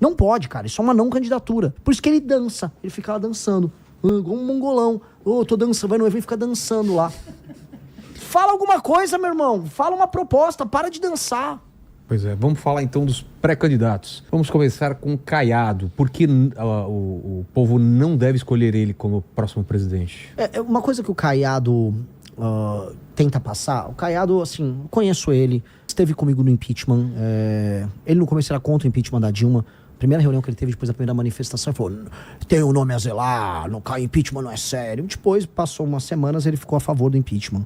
Não pode, cara. Isso é uma não candidatura. Por isso que ele dança. Ele fica lá dançando. Igual um mongolão. Tô dançando. Vai no evento e fica dançando lá. Fala alguma coisa, meu irmão. Fala uma proposta. Para de dançar. Pois é. Vamos falar então dos pré-candidatos. Vamos começar com Caiado. Por que o povo não deve escolher ele como próximo presidente? Uma coisa que o Caiado tenta passar. O Caiado, assim, conheço ele. Esteve comigo no impeachment. Ele no começo era contra o impeachment da Dilma. Primeira reunião que ele teve depois da primeira manifestação, ele falou: tem um nome a zelar, não cai impeachment, não é sério. Depois, passou umas semanas, ele ficou a favor do impeachment.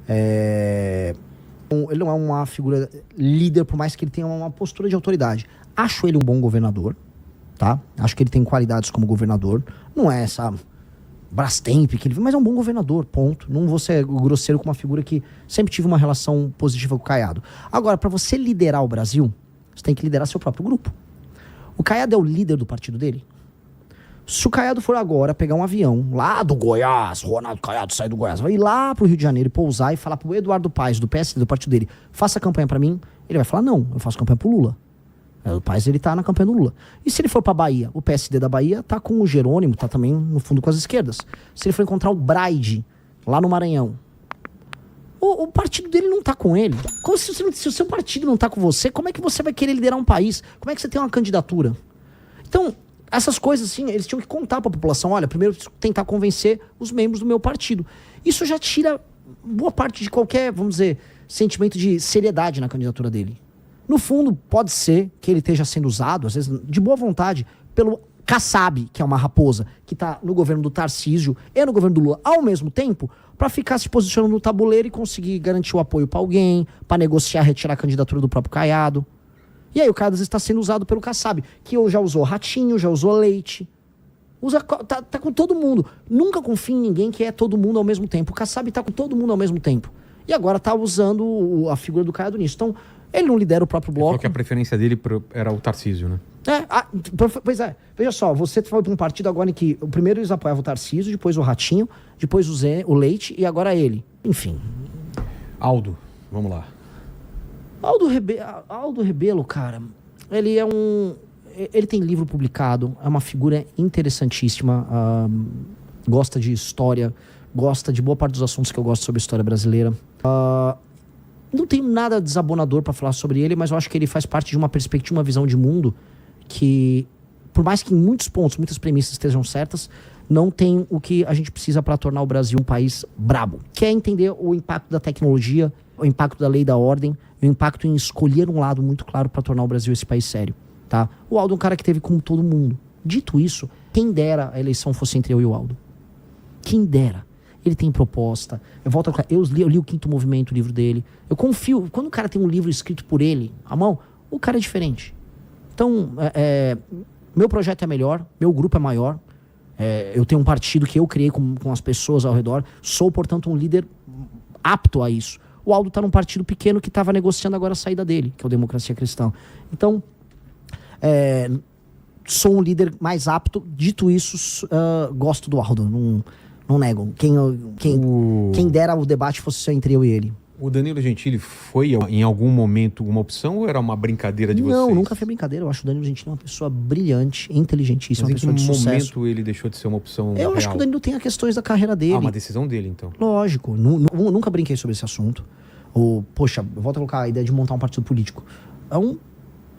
Ele não é uma figura líder, por mais que ele tenha uma postura de autoridade. Acho ele um bom governador, tá? Acho que ele tem qualidades como governador. Não é essa Brastemp, mas é um bom governador, ponto. Não vou ser grosseiro com uma figura que sempre tive uma relação positiva com o Caiado. Agora, para você liderar o Brasil, você tem que liderar seu próprio grupo. O Caiado é o líder do partido dele? Se o Caiado for agora pegar um avião lá do Goiás, Ronaldo Caiado sai do Goiás, vai ir lá pro Rio de Janeiro e pousar e falar pro Eduardo Paes, do PSD, do partido dele, faça campanha pra mim, ele vai falar: não, eu faço campanha pro Lula. O Paes, ele tá na campanha do Lula. E se ele for pra Bahia, o PSD da Bahia tá com o Jerônimo, tá também no fundo com as esquerdas. Se ele for encontrar o Braide lá no Maranhão, o partido dele não tá com ele. Se o seu partido não tá com você, como é que você vai querer liderar um país? Como é que você tem uma candidatura? Então, essas coisas, assim, eles tinham que contar pra população: olha, primeiro eu preciso tentar convencer os membros do meu partido. Isso já tira boa parte de qualquer, vamos dizer, sentimento de seriedade na candidatura dele. No fundo, pode ser que ele esteja sendo usado, às vezes, de boa vontade, pelo Kassab, que é uma raposa, que tá no governo do Tarcísio e no governo do Lula ao mesmo tempo, para ficar se posicionando no tabuleiro e conseguir garantir o apoio para alguém, para negociar, retirar a candidatura do próprio Caiado. E aí o Caiado está sendo usado pelo Kassab, que já usou Ratinho, já usou Leite. Tá com todo mundo. Nunca confie em ninguém que é todo mundo ao mesmo tempo. O Kassab tá com todo mundo ao mesmo tempo. E agora tá usando a figura do Caiado nisso. Então, ele não lidera o próprio bloco. Ele falou que a preferência dele era o Tarcísio, né? Pois é. Veja só, você foi para um partido agora em que o primeiro eles apoiavam o Tarcísio, depois o Ratinho, depois o Leite e agora ele. Enfim. Aldo, vamos lá. Aldo Rebelo, cara, ele tem livro publicado, é uma figura interessantíssima, gosta de história, gosta de boa parte dos assuntos que eu gosto sobre a história brasileira. Não tenho nada desabonador para falar sobre ele, mas eu acho que ele faz parte de uma perspectiva, uma visão de mundo que, por mais que em muitos pontos, muitas premissas estejam certas, não tem o que a gente precisa para tornar o Brasil um país brabo. Que é entender o impacto da tecnologia, o impacto da lei da ordem, o impacto em escolher um lado muito claro para tornar o Brasil esse país sério, tá? O Aldo é um cara que teve como todo mundo. Dito isso, quem dera a eleição fosse entre eu e o Aldo. Quem dera. Ele tem proposta. Eu li o Quinto Movimento, o livro dele. Eu confio. Quando o cara tem um livro escrito por ele, à mão, o cara é diferente. Então, meu projeto é melhor, meu grupo é maior. Eu tenho um partido que eu criei com as pessoas ao redor. Sou, portanto, um líder apto a isso. O Aldo está num partido pequeno que estava negociando agora a saída dele, que é o Democracia Cristã. Então, sou um líder mais apto. Dito isso, gosto do Aldo. Não nego. Quem dera o debate fosse só entre eu e ele. O Danilo Gentili foi, em algum momento, uma opção ou era uma brincadeira de vocês? Não, nunca foi brincadeira. Eu acho o Danilo Gentili uma pessoa brilhante, inteligentíssima, uma pessoa de sucesso. Mas em que momento ele deixou de ser uma opção real? Acho que o Danilo tem as questões da carreira dele. Uma decisão dele, então. Lógico. Nunca brinquei sobre esse assunto. Poxa, eu volto a colocar a ideia de montar um partido político. É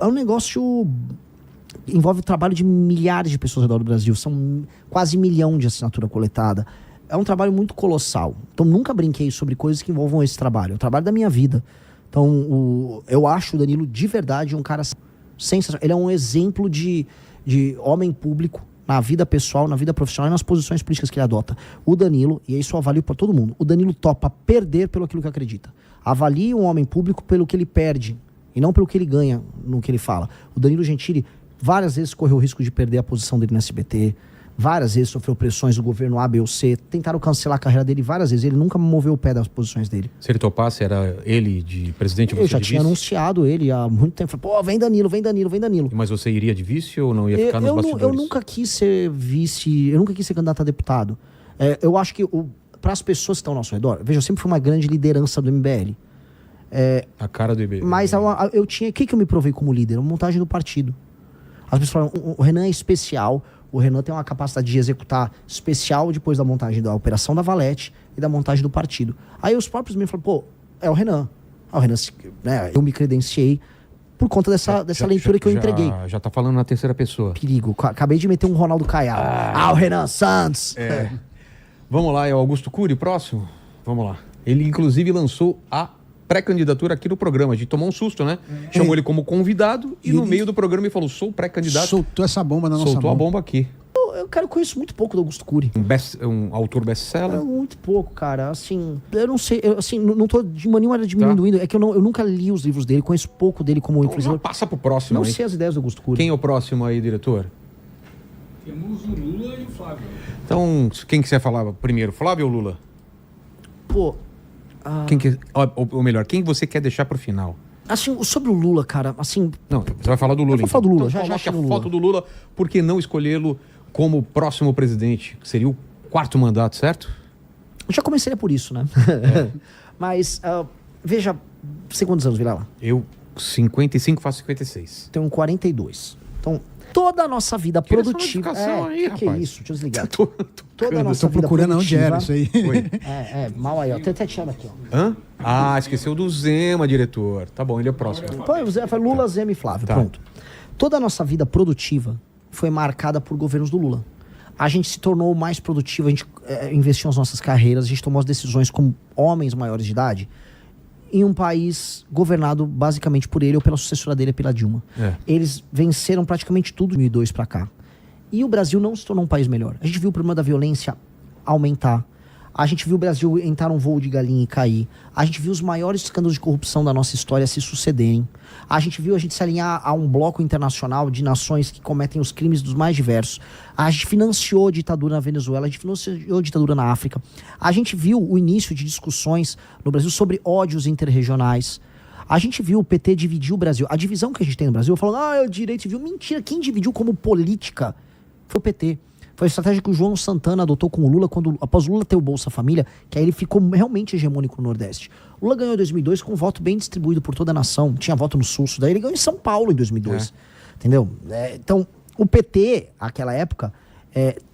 um negócio... Envolve o trabalho de milhares de pessoas ao redor do Brasil. São quase 1 milhão de assinatura coletada. É um trabalho muito colossal. Então, nunca brinquei sobre coisas que envolvam esse trabalho. É o trabalho da minha vida. Então, eu acho o Danilo, de verdade, um cara sensacional. Ele é um exemplo de homem público na vida pessoal, na vida profissional e nas posições políticas que ele adota. O Danilo, e isso eu avalio para todo mundo, o Danilo topa perder pelo aquilo que acredita. Avalie um homem público pelo que ele perde e não pelo que ele ganha no que ele fala. O Danilo Gentili várias vezes correu o risco de perder a posição dele no SBT, várias vezes sofreu pressões do governo A, B ou C, tentaram cancelar a carreira dele várias vezes, ele nunca moveu o pé das posições dele. Se ele topasse, era ele de presidente? Eu já tinha anunciado ele há muito tempo. Falei, pô, vem Danilo, vem Danilo, vem Danilo. Mas você iria de vice ou não ia ficar nos bastidores? Eu nunca quis ser vice, eu nunca quis ser candidato a deputado. Eu acho que para as pessoas que estão ao nosso redor, veja, eu sempre fui uma grande liderança do MBL. A cara do MBL. Mas eu tinha, o que eu me provei como líder? A montagem do partido. As pessoas falam, o Renan é especial, o Renan tem uma capacidade de executar especial depois da montagem da operação da Valete e da montagem do partido. Aí os próprios membros falam, pô, é o Renan. O Renan, né, eu me credenciei por conta dessa leitura que eu entreguei. Já tá falando na terceira pessoa. Perigo. Acabei de meter um Ronaldo Caiado. O Renan Santos. Vamos lá, é o Augusto Cury, próximo? Vamos lá. Ele, inclusive, lançou a pré-candidatura aqui no programa. A gente tomou um susto, né? Chamou ele como convidado e no meio do programa ele falou, sou pré-candidato. Soltou essa bomba na nossa mão. Soltou a bomba aqui. Eu conheço muito pouco do Augusto Cury. Um autor best-seller? Muito pouco, cara. Assim, eu não sei. Não tô de maneira nenhuma diminuindo. Tá. É que eu nunca li os livros dele, conheço pouco dele como influenciador. Passa pro próximo. Não sei as ideias do Augusto Cury. Quem é o próximo aí, diretor? Temos o Lula e o Flávio. Então, quem quiser falar primeiro, Flávio ou Lula? Pô. Ou melhor, quem você quer deixar pro final? Assim, sobre o Lula, cara, assim... Não, você vai falar do Lula, eu vou falar do Lula, então, já coloque a foto do Lula, por que não escolhê-lo como próximo presidente? Seria o 4º mandato, certo? Eu já começaria por isso, né? Mas, veja, você tem quantos anos, Vilela? Eu, 55, faço 56. Tenho 42. Então, toda a nossa vida produtiva... Que é isso? Deixa eu desligar. Toda a nossa vida procurando onde era isso aí. Mal aí, ó. Tem até tirado aqui, ó. Hã? Esqueceu do Zema, diretor. Tá bom, ele é o próximo. Foi Lula, Zema e Flávio, pronto. Toda a nossa vida produtiva foi marcada por governos do Lula. A gente se tornou mais produtivo, a gente investiu nas nossas carreiras, a gente tomou as decisões como homens maiores de idade em um país governado basicamente por ele ou pela sucessora dele, pela Dilma. Eles venceram praticamente tudo de 2002 para cá. E o Brasil não se tornou um país melhor. A gente viu o problema da violência aumentar. A gente viu o Brasil entrar num voo de galinha e cair. A gente viu os maiores escândalos de corrupção da nossa história se sucederem. A gente viu a gente se alinhar a um bloco internacional de nações que cometem os crimes dos mais diversos. A gente financiou a ditadura na Venezuela, a gente financiou a ditadura na África. A gente viu o início de discussões no Brasil sobre ódios interregionais. A gente viu o PT dividir o Brasil. A divisão que a gente tem no Brasil, falando, é o direito civil. Mentira, quem dividiu como política foi o PT. Foi a estratégia que o João Santana adotou com o Lula, após o Lula ter o Bolsa Família, que aí ele ficou realmente hegemônico no Nordeste. O Lula ganhou em 2002 com um voto bem distribuído por toda a nação. Tinha voto no Sul, daí ele ganhou em São Paulo em 2002. Entendeu? Então, o PT, naquela época,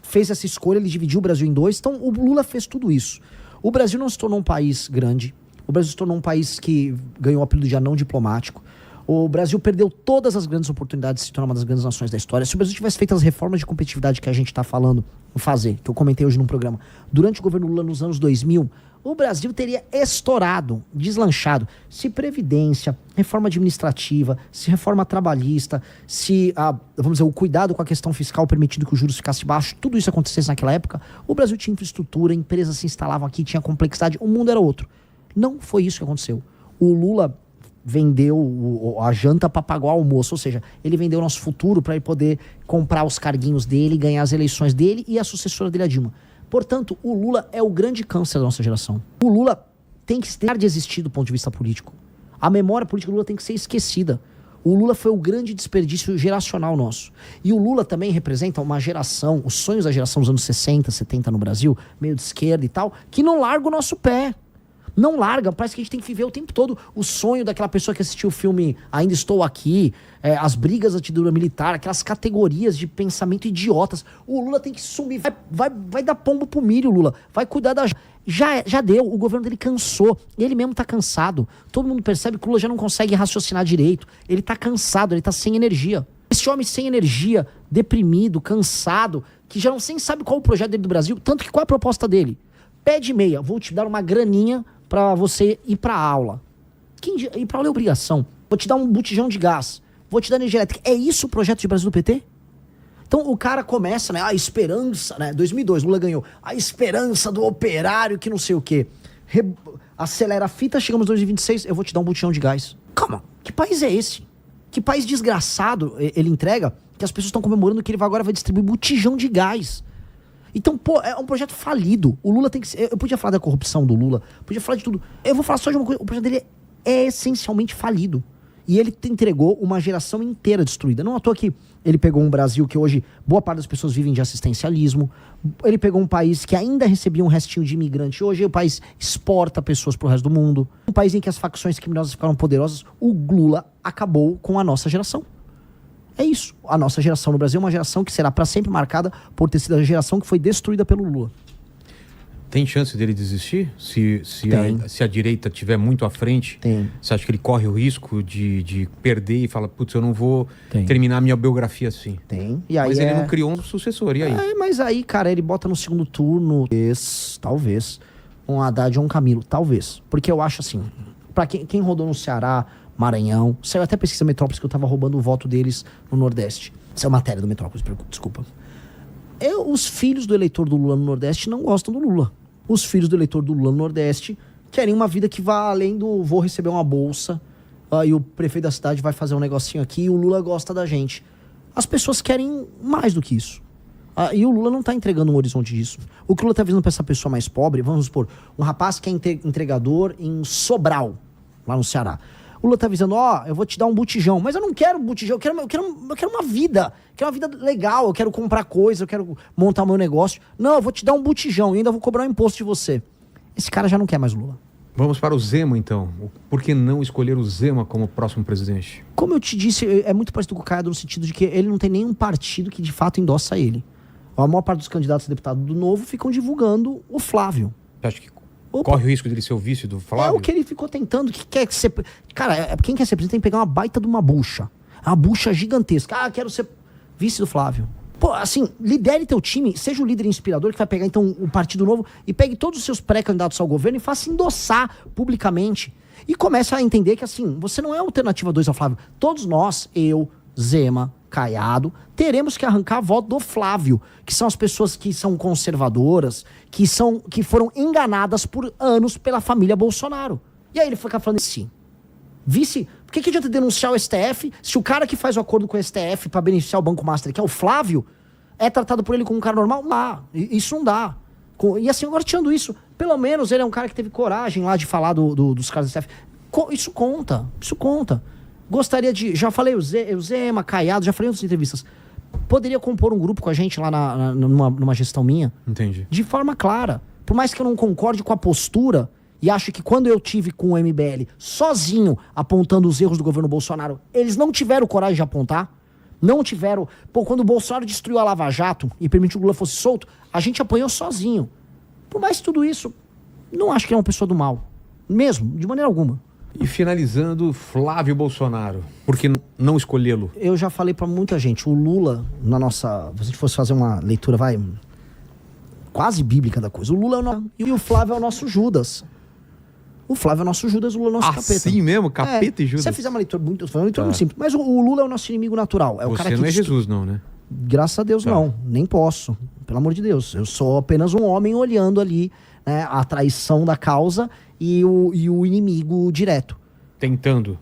fez essa escolha, ele dividiu o Brasil em dois. Então, o Lula fez tudo isso. O Brasil não se tornou um país grande. O Brasil se tornou um país que ganhou o apelido de anão diplomático. O Brasil perdeu todas as grandes oportunidades de se tornar uma das grandes nações da história. Se o Brasil tivesse feito as reformas de competitividade que a gente está falando em fazer, que eu comentei hoje num programa, durante o governo Lula nos anos 2000, o Brasil teria estourado, deslanchado. Se previdência, reforma administrativa, se reforma trabalhista, se, vamos dizer, o cuidado com a questão fiscal permitindo que os juros ficassem baixos, tudo isso acontecesse naquela época, o Brasil tinha infraestrutura, empresas se instalavam aqui, tinha complexidade, o mundo era outro. Não foi isso que aconteceu. O Lula vendeu a janta para pagar o almoço, ou seja, ele vendeu o nosso futuro para ele poder comprar os carguinhos dele, ganhar as eleições dele e a sucessora dele, a Dilma. Portanto, o Lula é o grande câncer da nossa geração. O Lula tem que deixar de existir do ponto de vista político. A memória política do Lula tem que ser esquecida. O Lula foi o grande desperdício geracional nosso. E o Lula também representa uma geração, os sonhos da geração dos anos 60, 70 no Brasil, meio de esquerda e tal, que não larga o nosso pé. Não larga, parece que a gente tem que viver o tempo todo o sonho daquela pessoa que assistiu o filme Ainda Estou Aqui, as brigas da ditadura militar, aquelas categorias de pensamento idiotas. O Lula tem que sumir, vai dar pombo pro milho, Lula. Vai cuidar da... Já deu, o governo dele cansou, ele mesmo tá cansado. Todo mundo percebe que o Lula já não consegue raciocinar direito. Ele tá cansado, ele tá sem energia. Esse homem sem energia, deprimido, cansado, que já não sabe qual é o projeto dele do Brasil, tanto que qual é a proposta dele? Pé de meia, vou te dar uma graninha pra você ir pra aula. Ir pra aula é obrigação. Vou te dar um botijão de gás. Vou te dar energia elétrica. É isso o projeto de Brasil do PT? Então o cara começa, né? A esperança, né? 2002, Lula ganhou. A esperança do operário que não sei o quê. Acelera a fita, chegamos em 2026, eu vou te dar um botijão de gás. Calma, que país é esse? Que país desgraçado ele entrega que as pessoas estão comemorando que ele agora vai distribuir botijão de gás. Então, pô, é um projeto falido. O Lula tem que ser... Eu podia falar da corrupção do Lula, podia falar de tudo. Eu vou falar só de uma coisa. O projeto dele é essencialmente falido. E ele entregou uma geração inteira destruída. Não à toa que ele pegou um Brasil que hoje boa parte das pessoas vivem de assistencialismo. Ele pegou um país que ainda recebia um restinho de imigrante. Hoje o país exporta pessoas pro resto do mundo. Um país em que as facções criminosas ficaram poderosas. O Lula acabou com a nossa geração. É isso. A nossa geração no Brasil é uma geração que será para sempre marcada por ter sido a geração que foi destruída pelo Lula. Tem chance dele desistir? Se a direita estiver muito à frente, Tem. você acha que ele corre o risco de perder e fala, putz, eu não vou Tem. terminar minha biografia assim? Tem. E aí Mas ele não criou um sucessor, e aí? Mas aí, cara, ele bota no segundo turno, talvez, um Haddad ou um Camilo, talvez. Porque eu acho assim, pra quem rodou no Ceará, Maranhão, saiu até pesquisa Metrópolis que eu tava roubando o voto deles no Nordeste. Essa é uma matéria do Metrópolis, desculpa. Os filhos do eleitor do Lula no Nordeste não gostam do Lula. Os filhos do eleitor do Lula no Nordeste querem uma vida que vá além do vou receber uma bolsa, e o prefeito da cidade vai fazer um negocinho aqui e o Lula gosta da gente. As pessoas querem mais do que isso. E o Lula não tá entregando um horizonte disso. O que o Lula tá visando pra essa pessoa mais pobre, vamos supor, um rapaz que é entregador em Sobral, lá no Ceará. O Lula tá avisando, eu vou te dar um botijão, mas eu não quero botijão, eu quero uma vida, quero uma vida legal, eu quero comprar coisa, eu quero montar meu negócio. Não, eu vou te dar um botijão e ainda vou cobrar um imposto de você. Esse cara já não quer mais o Lula. Vamos para o Zema, então. Por que não escolher o Zema como próximo presidente? Como eu te disse, é muito parecido com o Caiado no sentido de que ele não tem nenhum partido que de fato endossa ele. A maior parte dos candidatos a deputado do Novo ficam divulgando o Flávio. Você acha que corre o risco dele ser o vice do Flávio? É o que ele ficou tentando. Que quer ser... Cara, quem quer ser presidente tem que pegar uma baita de uma bucha. Uma bucha gigantesca. Quero ser vice do Flávio. Pô, assim, lidere teu time, seja o líder inspirador que vai pegar, então, o Partido Novo e pegue todos os seus pré-candidatos ao governo e faça endossar publicamente. E comece a entender que, assim, você não é a alternativa 2 ao Flávio. Todos nós, eu, Zema, Caiado, teremos que arrancar voto do Flávio, que são as pessoas que são conservadoras, que foram enganadas por anos pela família Bolsonaro. E aí ele foi falando assim, vice, por que adianta denunciar o STF se o cara que faz o acordo com o STF para beneficiar o Banco Master, que é o Flávio, é tratado por ele como um cara normal? Não dá. Isso não dá. E assim, agora tirando isso, pelo menos ele é um cara que teve coragem lá de falar dos caras do STF. Isso conta. Gostaria de... Já falei o Zema, Caiado, já falei em outras entrevistas. Poderia compor um grupo com a gente lá numa gestão minha? Entendi. De forma clara. Por mais que eu não concorde com a postura e acho que quando eu tive com o MBL sozinho apontando os erros do governo Bolsonaro, eles não tiveram coragem de apontar. Não tiveram... quando o Bolsonaro destruiu a Lava Jato e permitiu que o Lula fosse solto, a gente apanhou sozinho. Por mais que tudo isso, não acho que ele é uma pessoa do mal. Mesmo, de maneira alguma. E finalizando, Flávio Bolsonaro. Por que não escolhê-lo? Eu já falei pra muita gente, o Lula, se a gente fosse fazer uma leitura, quase bíblica da coisa, o Lula é o nosso... E o Flávio é o nosso Judas. O Flávio é o nosso Judas, o Lula é o nosso capeta. Assim mesmo? Capeta e Judas? Se você fizer uma leitura muito simples. Mas o Lula é o nosso inimigo natural. É o cara que não é Jesus, não, né? Graças a Deus, não. Nem posso. Pelo amor de Deus. Eu sou apenas um homem olhando ali, né, a traição da causa e o inimigo direto. Tentando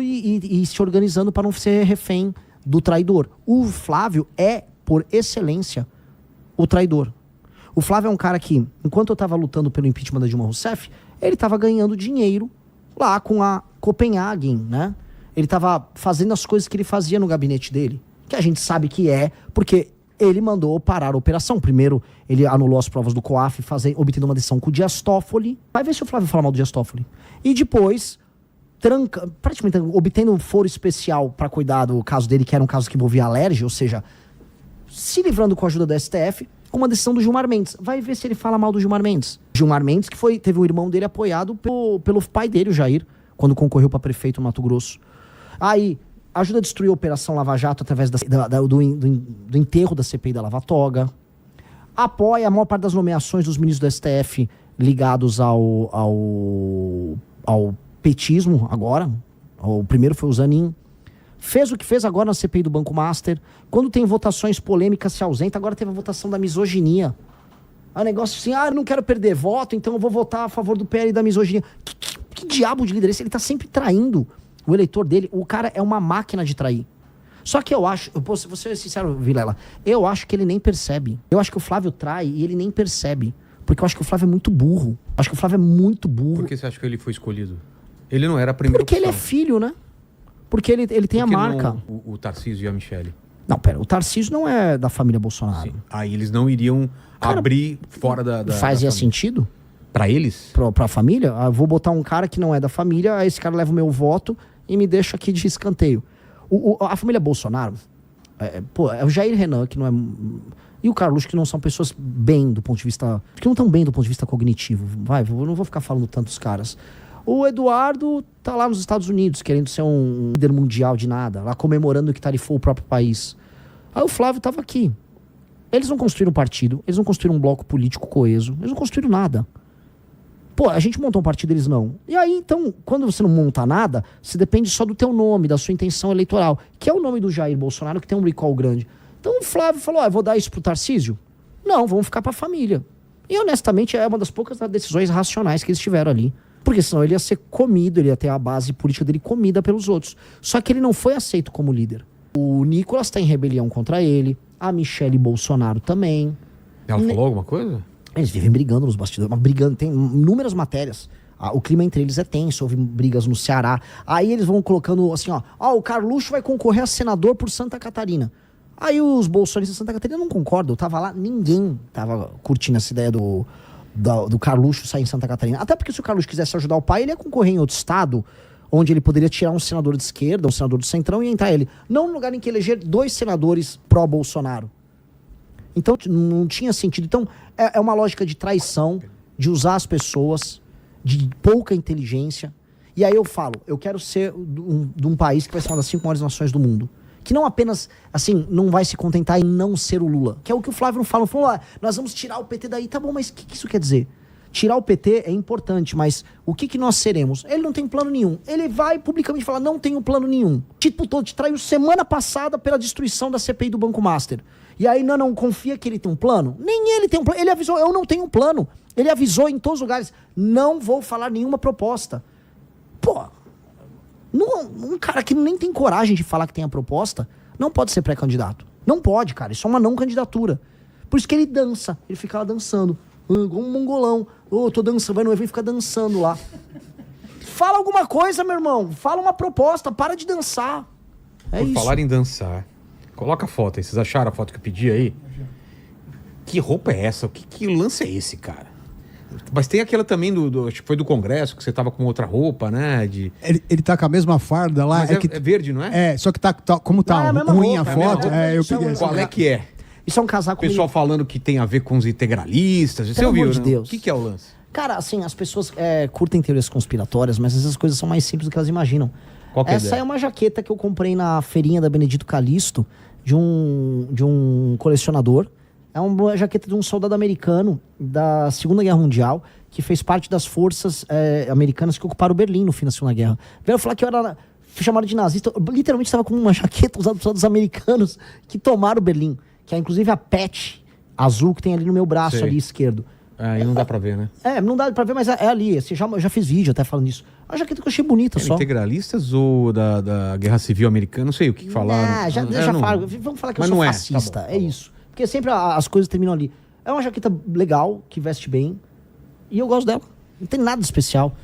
e se organizando para não ser refém do traidor. O Flávio é, por excelência, o traidor. O Flávio é um cara que, enquanto eu estava lutando pelo impeachment da Dilma Rousseff, ele estava ganhando dinheiro lá com a Copenhagen, né? Ele estava fazendo as coisas que ele fazia no gabinete dele, que a gente sabe que é porque ele mandou parar a operação. Primeiro, ele anulou as provas do COAF, obtendo uma decisão com o Dias Toffoli. Vai ver se o Flávio fala mal do Dias Toffoli. E depois, praticamente obtendo um foro especial para cuidar do caso dele, que era um caso que envolvia alergia, ou seja, se livrando com a ajuda do STF, com uma decisão do Gilmar Mendes. Vai ver se ele fala mal do Gilmar Mendes. Gilmar Mendes, que teve um irmão dele apoiado pelo pai dele, o Jair, quando concorreu para prefeito no Mato Grosso. Aí, ajuda a destruir a Operação Lava Jato através do enterro da CPI da Lava Toga. Apoia a maior parte das nomeações dos ministros do STF ligados ao petismo agora. O primeiro foi o Zanin. Fez o que fez agora na CPI do Banco Master. Quando tem votações polêmicas, se ausenta. Agora teve a votação da misoginia. É um negócio assim, eu não quero perder voto, então eu vou votar a favor do PL e da misoginia. Que diabo de líder é esse? Ele tá sempre traindo o eleitor dele. O cara é uma máquina de trair. Só que eu acho, vou ser sincero, Vilela, eu acho que ele nem percebe. Eu acho que o Flávio trai e ele nem percebe. Porque eu acho que o Flávio é muito burro. Acho que o Flávio é muito burro. Por que você acha que ele foi escolhido? Ele não era a primeira Porque opção. ele é filho, né? Porque ele tem a marca. O Tarcísio e a Michele? Não, pera, o Tarcísio não é da família Bolsonaro. Sim. Aí eles não iriam abrir fora da Fazia da sentido? Pra eles? Pra família? Eu vou botar um cara que não é da família, aí esse cara leva o meu voto e me deixa aqui de escanteio. A família Bolsonaro, é o Jair Renan, que não é... E o Carluxo, que não são pessoas bem do ponto de vista... Que não estão bem do ponto de vista cognitivo. Eu não vou ficar falando tantos caras. O Eduardo tá lá nos Estados Unidos, querendo ser um líder mundial de nada, lá comemorando que tarifou o próprio país. Aí o Flávio tava aqui. Eles não construíram um partido, eles não construíram um bloco político coeso, eles não construíram nada. Pô, a gente montou um partido, eles não. E aí, então, quando você não monta nada, você depende só do teu nome, da sua intenção eleitoral, que é o nome do Jair Bolsonaro, que tem um recall grande. Então o Flávio falou, eu vou dar isso pro Tarcísio? Não, vamos ficar pra família. E honestamente, é uma das poucas decisões racionais que eles tiveram ali. Porque senão ele ia ser comido, ele ia ter a base política dele comida pelos outros. Só que ele não foi aceito como líder. O Nicolas tá em rebelião contra ele, a Michele Bolsonaro também. Ela falou alguma coisa? Eles vivem brigando nos bastidores, mas brigando, tem inúmeras matérias. O clima entre eles é tenso, houve brigas no Ceará. Aí eles vão colocando assim, o Carluxo vai concorrer a senador por Santa Catarina. Aí os bolsonaristas de Santa Catarina não concordam. Eu tava lá, ninguém tava curtindo essa ideia do Carluxo sair em Santa Catarina. Até porque se o Carluxo quisesse ajudar o pai, ele ia concorrer em outro estado, onde ele poderia tirar um senador de esquerda, um senador do Centrão e entrar ele. Não no lugar em que eleger 2 senadores pró-Bolsonaro. Então não tinha sentido. Então é uma lógica de traição, de usar as pessoas, de pouca inteligência. E aí eu falo, eu quero ser de um país que vai ser uma das 5 maiores nações do mundo. Que não apenas, assim, não vai se contentar em não ser o Lula. Que é o que o Flávio não fala. Falou, nós vamos tirar o PT daí. Tá bom, mas o que isso quer dizer? Tirar o PT é importante, mas o que nós seremos? Ele não tem plano nenhum. Ele vai publicamente falar, não tenho plano nenhum. Te traiu semana passada pela destruição da CPI do Banco Master. E aí não confia que ele tem um plano? Nem ele tem um plano. Ele avisou, eu não tenho um plano. Ele avisou em todos os lugares, não vou falar nenhuma proposta. Pô... Um cara que nem tem coragem de falar que tem a proposta não pode ser pré-candidato. Não pode, cara. Isso é uma não candidatura. Por isso que ele dança. Ele fica lá dançando. Igual um mongolão. Tô dançando. Vai no evento e fica dançando lá. Fala alguma coisa, meu irmão. Fala uma proposta. Para de dançar. Por falar em dançar, coloca a foto aí. Vocês acharam a foto que eu pedi aí? Que roupa é essa? Que lance é esse, cara? Mas tem aquela também acho que foi do Congresso, que você tava com outra roupa, né? Ele tá com a mesma farda lá. Mas é verde, não é? Só que como tá ruim a foto, eu peguei essa. Qual é que é? Isso é um casaco... O pessoal falando que tem a ver com os integralistas. Você ouviu, de né? Deus. O que é o lance? Cara, assim, as pessoas curtem teorias conspiratórias, mas essas coisas são mais simples do que elas imaginam. Qual que é a Essa ideia? é uma jaqueta que eu comprei na feirinha da Benedito Calixto, de um colecionador. É uma jaqueta de um soldado americano da Segunda Guerra Mundial, que fez parte das forças americanas que ocuparam Berlim no fim da Segunda Guerra. Veio falar que eu era chamado de nazista. Eu literalmente estava com uma jaqueta usada por soldados americanos que tomaram Berlim. Que é inclusive a patch azul que tem ali no meu braço, Sei. ali esquerdo. Aí não dá pra ver, né? Não dá pra ver, mas é ali. Assim, já fiz vídeo até falando disso. A jaqueta que eu achei bonita só. Integralistas ou da Guerra Civil Americana? Não sei o que falaram. Vamos falar que eu Mas sou não é. fascista. Tá bom. É isso. Porque sempre as coisas terminam ali. É uma jaqueta legal, que veste bem. E eu gosto dela. Não tem nada especial.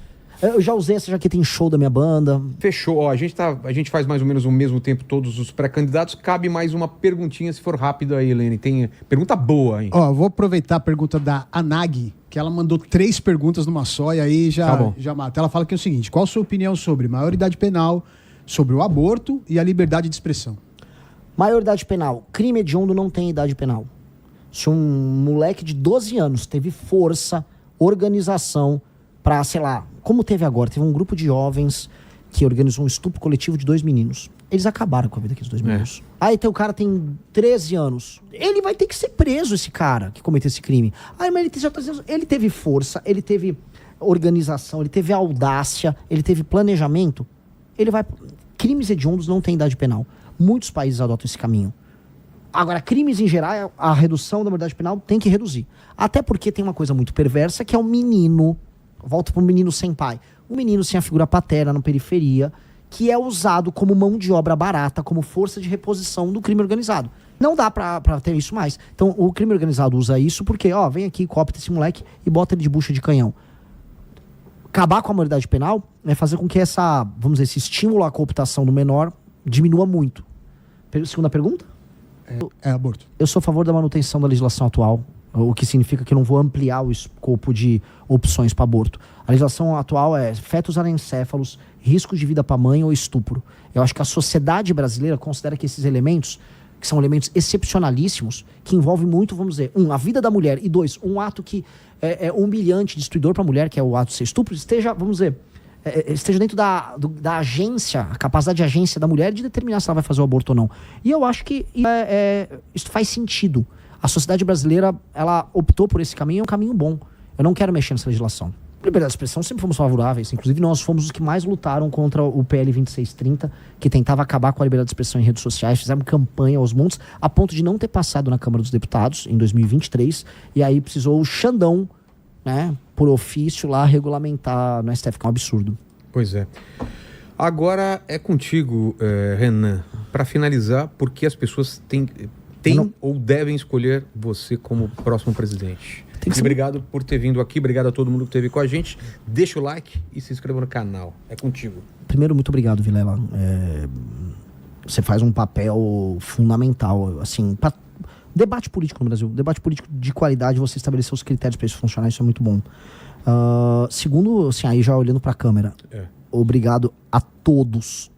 Eu já usei essa jaqueta em show da minha banda. Fechou. Ó, a gente faz mais ou menos ao mesmo tempo todos os pré-candidatos. Cabe mais uma perguntinha, se for rápido aí, Helene. Tem pergunta boa, hein? Vou aproveitar a pergunta da Anag, que ela mandou 3 perguntas numa só e aí já mata. Ela fala que é o seguinte: qual a sua opinião sobre maioridade penal, sobre o aborto e a liberdade de expressão? Maioridade penal. Crime hediondo não tem idade penal. Se um moleque de 12 anos teve força, organização pra, sei lá, como teve agora, teve um grupo de jovens que organizou um estupro coletivo de 2 meninos. Eles acabaram com a vida daqueles 2 meninos. Aí o cara tem 13 anos. Ele vai ter que ser preso, esse cara que cometeu esse crime. Mas ele teve força, ele teve organização, ele teve audácia, ele teve planejamento. Crimes hediondos não tem idade penal. Muitos países adotam esse caminho. Agora, crimes em geral, a redução da maioridade penal tem que reduzir. Até porque tem uma coisa muito perversa, que é o menino, volta para o menino sem pai. Um menino sem a figura paterna na periferia, que é usado como mão de obra barata, como força de reposição do crime organizado. Não dá pra ter isso mais. Então, o crime organizado usa isso porque, vem aqui, coopta esse moleque e bota ele de bucha de canhão. Acabar com a maioridade penal é fazer com que esse estímulo à cooptação do menor diminua muito. Segunda pergunta? É aborto. Eu sou a favor da manutenção da legislação atual. O que significa que eu não vou ampliar o escopo de opções para aborto. A legislação atual é fetos anencéfalos, risco de vida para mãe ou estupro. Eu acho que a sociedade brasileira considera que esses elementos, que são elementos excepcionalíssimos, que envolvem muito, vamos dizer, a vida da mulher, e 2, um ato que é humilhante, destruidor para a mulher, que é o ato de ser estupro, esteja, vamos dizer, esteja dentro da agência, a capacidade de agência da mulher de determinar se ela vai fazer o aborto ou não. E eu acho que isso faz sentido. A sociedade brasileira, ela optou por esse caminho, é um caminho bom. Eu não quero mexer nessa legislação. Liberdade de expressão sempre fomos favoráveis. Inclusive, nós fomos os que mais lutaram contra o PL 2630, que tentava acabar com a liberdade de expressão em redes sociais. Fizemos campanha aos montes, a ponto de não ter passado na Câmara dos Deputados, em 2023. E aí precisou o Xandão, né, por ofício, lá regulamentar no STF, que é um absurdo. Pois é. Agora é contigo, Renan, para finalizar, porque as pessoas têm ou devem escolher você como próximo presidente. E obrigado por ter vindo aqui, obrigado a todo mundo que esteve com a gente. Deixa o like e se inscreva no canal. É contigo. Primeiro, muito obrigado, Vilela. Você faz um papel fundamental, assim, para debate político no Brasil. Debate político de qualidade, você estabelecer os critérios para isso funcionar, isso é muito bom. Segundo, assim, aí já olhando para a câmera, obrigado a todos.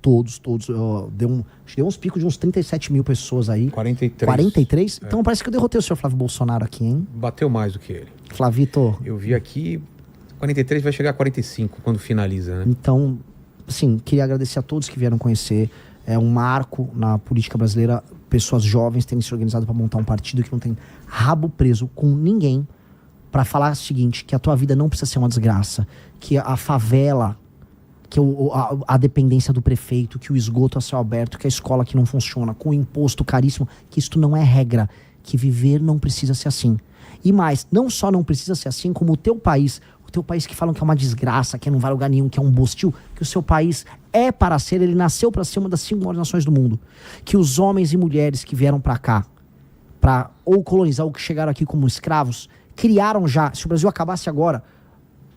Deu uns picos de uns 37 mil pessoas aí. 43. 43? Então parece que eu derrotei o senhor Flávio Bolsonaro aqui, hein? Bateu mais do que ele. Flavito. Eu vi aqui, 43 vai chegar a 45 quando finaliza, né? Então, assim, queria agradecer a todos que vieram conhecer. É um marco na política brasileira, pessoas jovens terem se organizado para montar um partido que não tem rabo preso com ninguém, para falar o seguinte, que a tua vida não precisa ser uma desgraça, que a favela, que a dependência do prefeito, que o esgoto a céu aberto, que a escola que não funciona, com o imposto caríssimo, que isto não é regra, que viver não precisa ser assim. E mais, não só não precisa ser assim, como o teu país que falam que é uma desgraça, que não vai a lugar nenhum, que é um bostil, que o seu país é para ser, ele nasceu para ser uma das 5 maiores nações do mundo. Que os homens e mulheres que vieram para cá, para ou colonizar ou que chegaram aqui como escravos, criaram já, se o Brasil acabasse agora,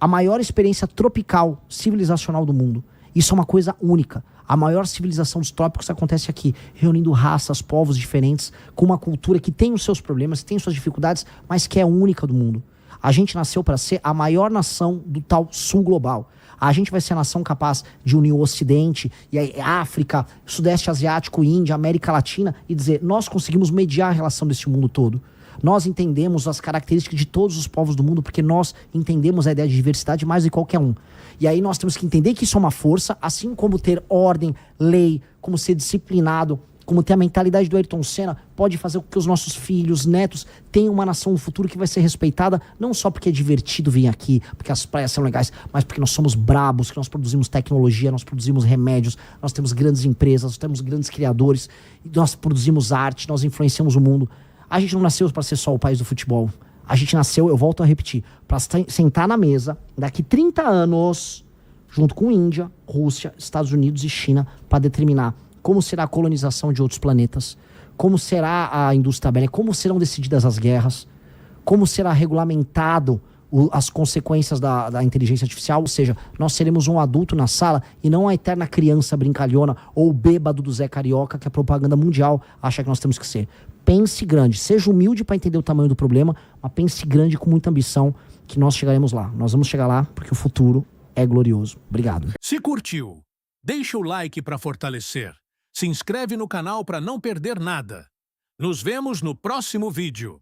a maior experiência tropical civilizacional do mundo. Isso é uma coisa única. A maior civilização dos trópicos acontece aqui, reunindo raças, povos diferentes, com uma cultura que tem os seus problemas, tem suas dificuldades, mas que é única do mundo. A gente nasceu para ser a maior nação do tal sul global. A gente vai ser a nação capaz de unir o Ocidente, e a África, Sudeste Asiático, Índia, América Latina, e dizer, nós conseguimos mediar a relação desse mundo todo. Nós entendemos as características de todos os povos do mundo, porque nós entendemos a ideia de diversidade mais do que qualquer um. E aí nós temos que entender que isso é uma força, assim como ter ordem, lei, como ser disciplinado, como ter a mentalidade do Ayrton Senna, pode fazer com que os nossos filhos, netos, tenham uma nação no futuro que vai ser respeitada, não só porque é divertido vir aqui, porque as praias são legais, mas porque nós somos brabos, que nós produzimos tecnologia, nós produzimos remédios, nós temos grandes empresas, nós temos grandes criadores, nós produzimos arte, nós influenciamos o mundo. A gente não nasceu para ser só o país do futebol. A gente nasceu, eu volto a repetir, para sentar na mesa daqui 30 anos, junto com Índia, Rússia, Estados Unidos e China, para determinar como será a colonização de outros planetas, como será a indústria bélica, como serão decididas as guerras, como será regulamentado as consequências da inteligência artificial, ou seja, nós seremos um adulto na sala e não a eterna criança brincalhona ou o bêbado do Zé Carioca que a propaganda mundial acha que nós temos que ser. Pense grande, seja humilde para entender o tamanho do problema, mas pense grande com muita ambição que nós chegaremos lá. Nós vamos chegar lá porque o futuro é glorioso. Obrigado. Se curtiu, deixa o like para fortalecer. Se inscreve no canal para não perder nada. Nos vemos no próximo vídeo.